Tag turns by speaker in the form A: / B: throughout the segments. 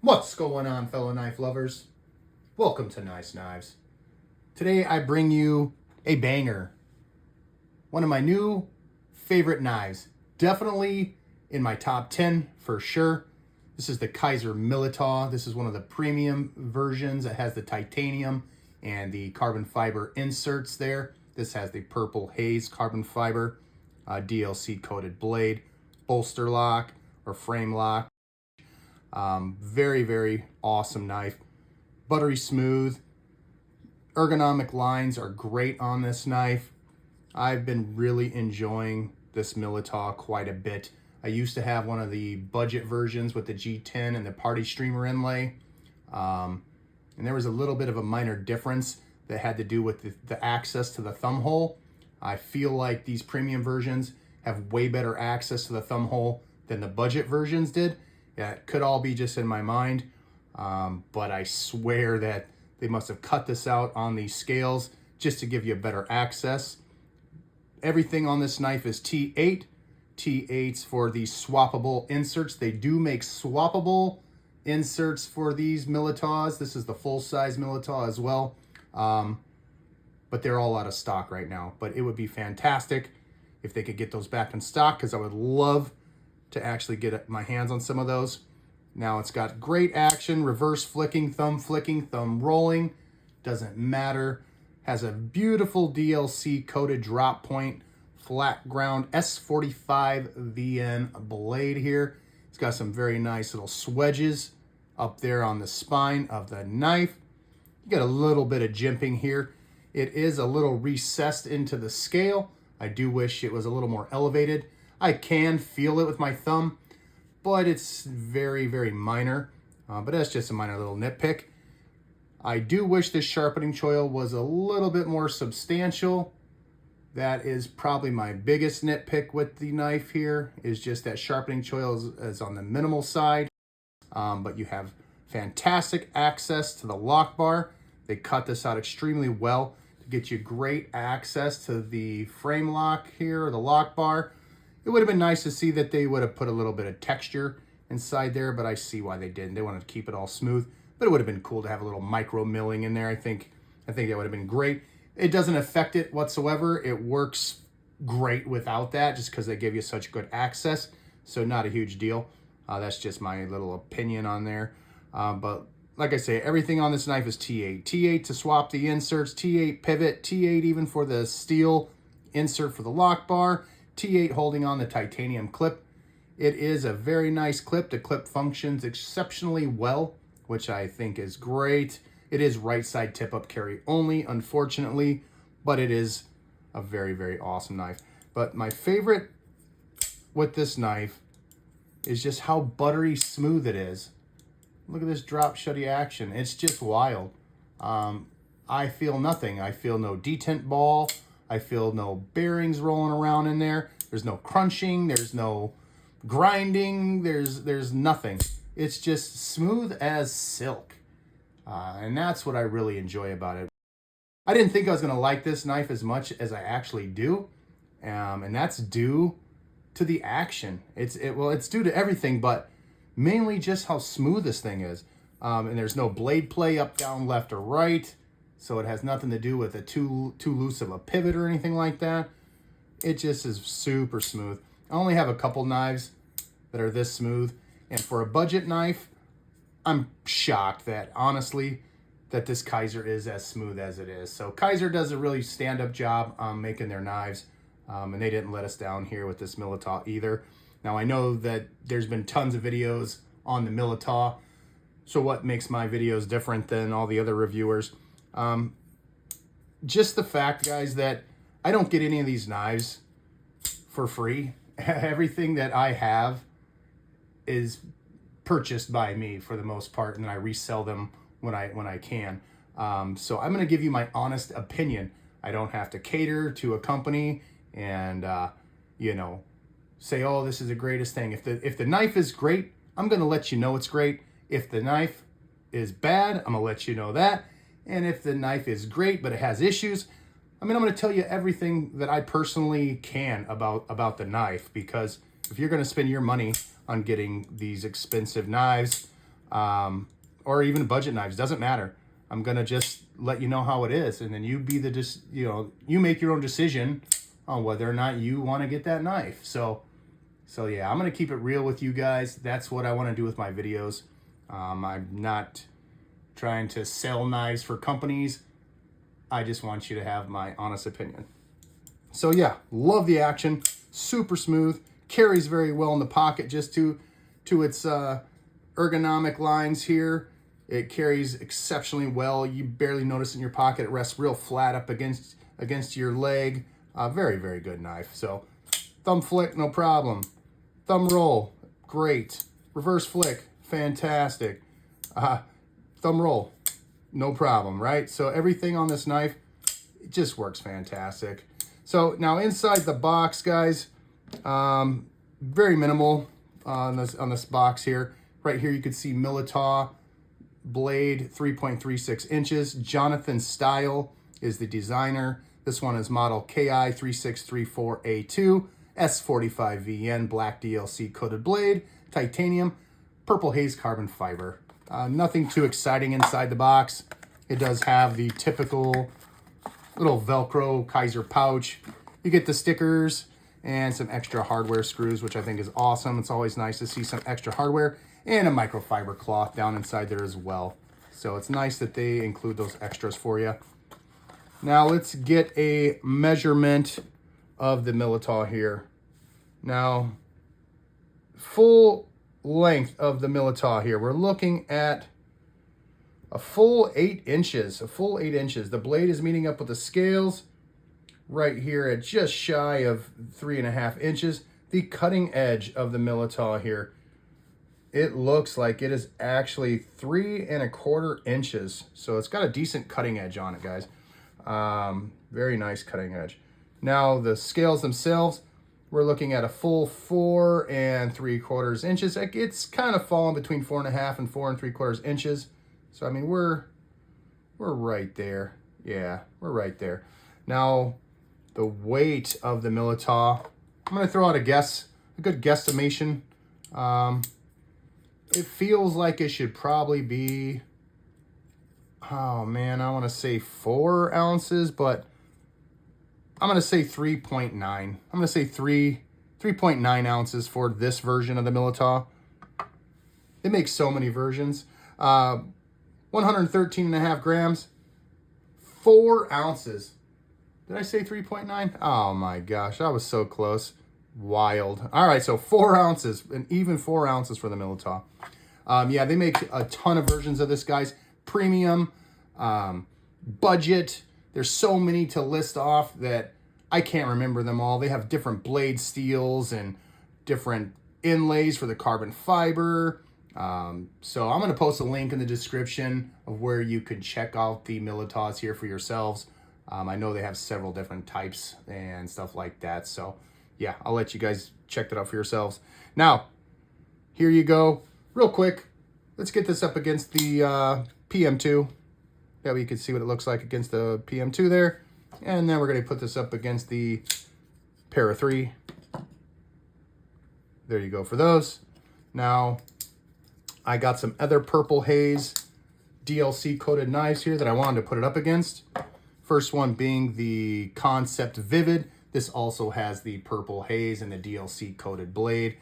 A: What's going on, fellow knife lovers? Welcome to Nice Knives. Today I bring you a banger. One of my new favorite knives. Definitely in my top 10 for sure. This is the Kizer Militaw. This is one of the premium versions. It has the titanium and the carbon fiber inserts there. This has the purple haze carbon fiber, DLC coated blade, bolster lock or frame lock. Very, very awesome knife. Buttery smooth. Ergonomic lines are great on this knife. I've been really enjoying this Militaw quite a bit. I used to have one of the budget versions with the G10 and the party streamer inlay. And there was a little bit of a minor difference that had to do with the access to the thumb hole. I feel like these premium versions have way better access to the thumb hole than the budget versions did. Yeah, it could all be just in my mind, but I swear that they must have cut this out on these scales just to give you better access. Everything on this knife is T8. T8s for the swappable inserts. They do make swappable inserts for these Militaws. This is the full-size Militaw as well, but they're all out of stock right now. But it would be fantastic if they could get those back in stock, because I would love to actually get my hands on some of those. Now it's got great action, reverse flicking, thumb rolling, doesn't matter. Has a beautiful DLC coated drop point, flat ground S45 VN blade here. It's got some very nice little swedges up there on the spine of the knife. You get a little bit of jimping here. It is a little recessed into the scale. I do wish it was a little more elevated. I can feel it with my thumb, but it's very, very minor. But that's just a minor little nitpick. I do wish this sharpening choil was a little bit more substantial. That is probably my biggest nitpick with the knife here, is just that sharpening choil is on the minimal side. But you have fantastic access to the lock bar. They cut this out extremely well to get you great access to the frame lock here, or the lock bar. It would have been nice to see that they would have put a little bit of texture inside there, but I see why they didn't. They wanted to keep it all smooth, but it would have been cool to have a little micro milling in there. I think that would have been great. It doesn't affect it whatsoever. It works great without that, just because they give you such good access. So not a huge deal. That's just my little opinion on there. But like I say, everything on this knife is T8. T8 to swap the inserts, T8 pivot, T8 even for the steel insert for the lock bar, T8 holding on the titanium clip. It is a very nice clip. The clip functions exceptionally well, which I think is great. It is right side tip up carry only, unfortunately, but it is a very, very awesome knife. But my favorite with this knife is just how buttery smooth it is. Look at this drop shutty action. It's just wild. I feel nothing. I feel no detent ball. I feel no bearings rolling around in there. There's no crunching. There's no grinding. There's nothing. It's just smooth as silk. And that's what I really enjoy about it. I didn't think I was going to like this knife as much as I actually do. And that's due to the action. It's due to everything, but mainly just how smooth this thing is. And there's no blade play up, down, left, or right. So it has nothing to do with a too loose of a pivot or anything like that. It just is super smooth. I only have a couple knives that are this smooth. And for a budget knife, I'm shocked that, honestly, that this Kizer is as smooth as it is. So Kizer does a really stand-up job on making their knives. And they didn't let us down here with this Militaw either. Now, I know that there's been tons of videos on the Militaw. So what makes my videos different than all the other reviewers? Just the fact, guys, that I don't get any of these knives for free. Everything that I have is purchased by me for the most part, and then I resell them when I can. So I'm going to give you my honest opinion. I don't have to cater to a company and say, oh, this is the greatest thing. If the knife is great, I'm going to let you know it's great. If the knife is bad, I'm going to let you know that. And if the knife is great, but it has issues, I'm going to tell you everything that I personally can about the knife, because if you're going to spend your money on getting these expensive knives, or even budget knives, doesn't matter. I'm gonna just let you know how it is, and then you be the you make your own decision on whether or not you want to get that knife. So yeah, I'm gonna keep it real with you guys. That's what I want to do with my videos. I'm not trying to sell knives for companies. I just want you to have my honest opinion. So yeah, love the action, super smooth, carries very well in the pocket just to its ergonomic lines here. It carries exceptionally well. You barely notice it in your pocket. It rests real flat up against your leg. Very, very good knife. So thumb flick, no problem. Thumb roll, great. Reverse flick, fantastic. Thumb roll, no problem, right? So everything on this knife, it just works fantastic. So now inside the box, guys, very minimal on this box here. Right here you can see Militaw blade, 3.36 inches. Jonathan Style is the designer. This one is model KI3634A2, S45VN, black DLC coated blade, titanium, purple haze carbon fiber. Nothing too exciting inside the box. It does have the typical little Velcro Kizer pouch. You get the stickers and some extra hardware screws, which I think is awesome. It's always nice to see some extra hardware, and a microfiber cloth down inside there as well. So it's nice that they include those extras for you. Now let's get a measurement of the Militaw here. Now, full length of the Militaw here, we're looking at a full 8 inches, The blade is meeting up with the scales right here at just shy of 3.5 inches. The cutting edge of the Militaw here, it looks like it is actually 3.25 inches. So it's got a decent cutting edge on it, guys. Very nice cutting edge. Now the scales themselves, we're looking at a full 4.75 inches. It's kind of falling between 4.5 and 4.75 inches. So I mean, we're right there. Yeah, we're right there. Now the weight of the Militaw, I'm gonna throw out a good guesstimation. It feels like it should probably be, oh man, I want to say 4 ounces, but I'm going to say 3.9. I'm going to say 3.9 ounces for this version of the Militaw. It makes so many versions. 113.5 grams, 4 ounces. Did I say 3.9? Oh my gosh, I was so close. Wild. All right, so 4 ounces, and even 4 ounces for the Militaw. Yeah, they make a ton of versions of this, guys. Premium, budget. There's so many to list off that I can't remember them all. They have different blade steels and different inlays for the carbon fiber. So I'm going to post a link in the description of where you can check out the Militaws here for yourselves. I know they have several different types and stuff like that. So yeah, I'll let you guys check that out for yourselves. Now, here you go. Real quick, let's get this up against the PM2. That way you can see what it looks like against the PM2 there. And then we're going to put this up against the Para 3. There you go for those. Now, I got some other purple haze DLC coated knives here that I wanted to put it up against. First one being the Concept Vivid. This also has the purple haze and the DLC coated blade.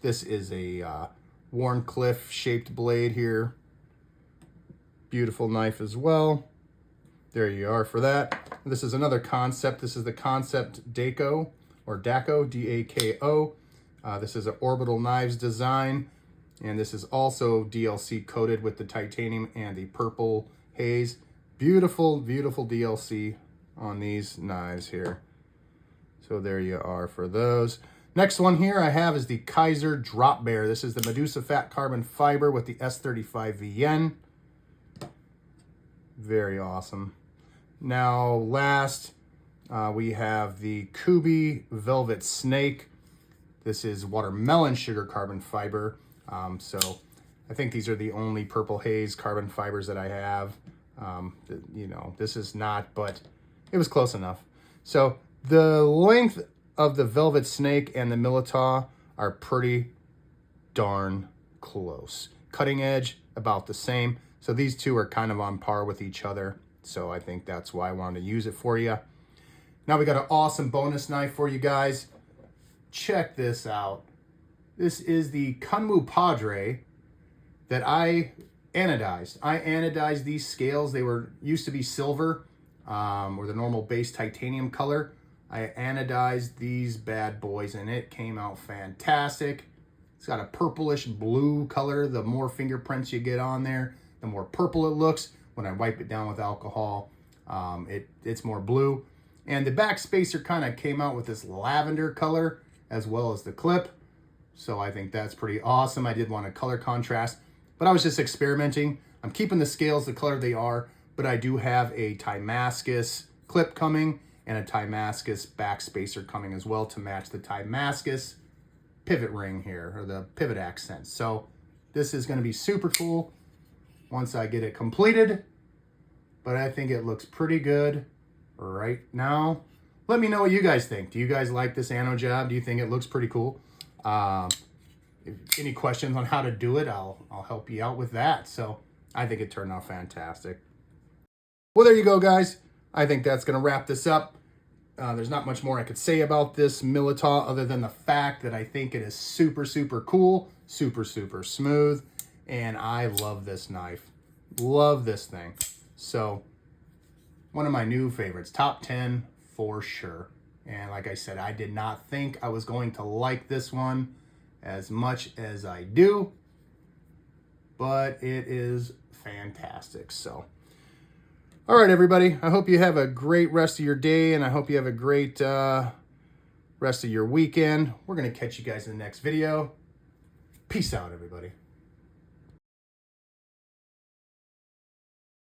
A: This is a Warncliffe shaped blade here. Beautiful knife as well. There you are for that. This is another Concept. This is the Concept Daco, or Daco, D-A-K-O. This is an Orbital Knives design. And this is also DLC coated with the titanium and the purple haze. Beautiful, beautiful DLC on these knives here. So there you are for those. Next one here I have is the Kizer Drop Bear. This is the Medusa Fat Carbon Fiber with the S35VN. Very awesome. Now last, we have the Kubi Velvet Snake. This is watermelon sugar carbon fiber. So I think these are the only purple haze carbon fibers that I have. You know, this is not, but it was close enough. So the length of the Velvet Snake and the Militaw are pretty darn close. cutting edge, about the same. So these two are kind of on par with each other. So I think that's why I wanted to use it for you. Now we got an awesome bonus knife for you guys. Check this out. This is the Kunmu Padre that I anodized. I anodized these scales. They used to be silver, or the normal base titanium color. I anodized these bad boys and it came out fantastic. It's got a purplish blue color. The more fingerprints you get on there, the more purple it looks. When I wipe it down with alcohol, it's more blue. And the back spacer kind of came out with this lavender color as well as the clip. So I think that's pretty awesome. I did want a color contrast, but I was just experimenting. I'm keeping the scales the color they are, but I do have a Timascus clip coming and a Timascus back spacer coming as well to match the Timascus pivot ring here, or the pivot accent. So this is going to be super cool once I get it completed, but I think it looks pretty good right now. Let me know what you guys think. Do you guys like this ano job? Do you think it looks pretty cool? Any questions on how to do it, I'll help you out with that. So I think it turned out fantastic. Well, there you go, guys. I think that's going to wrap this up. There's not much more I could say about this Militaw other than the fact that I think it is super, super cool, super, super smooth, and I love this knife. Love this thing. So one of my new favorites, top 10 for sure. And like I said, I did not think I was going to like this one as much as I do, but it is fantastic. So all right, everybody, I hope you have a great rest of your day, and I hope you have a great rest of your weekend. We're going to catch you guys in the next video. Peace out, everybody.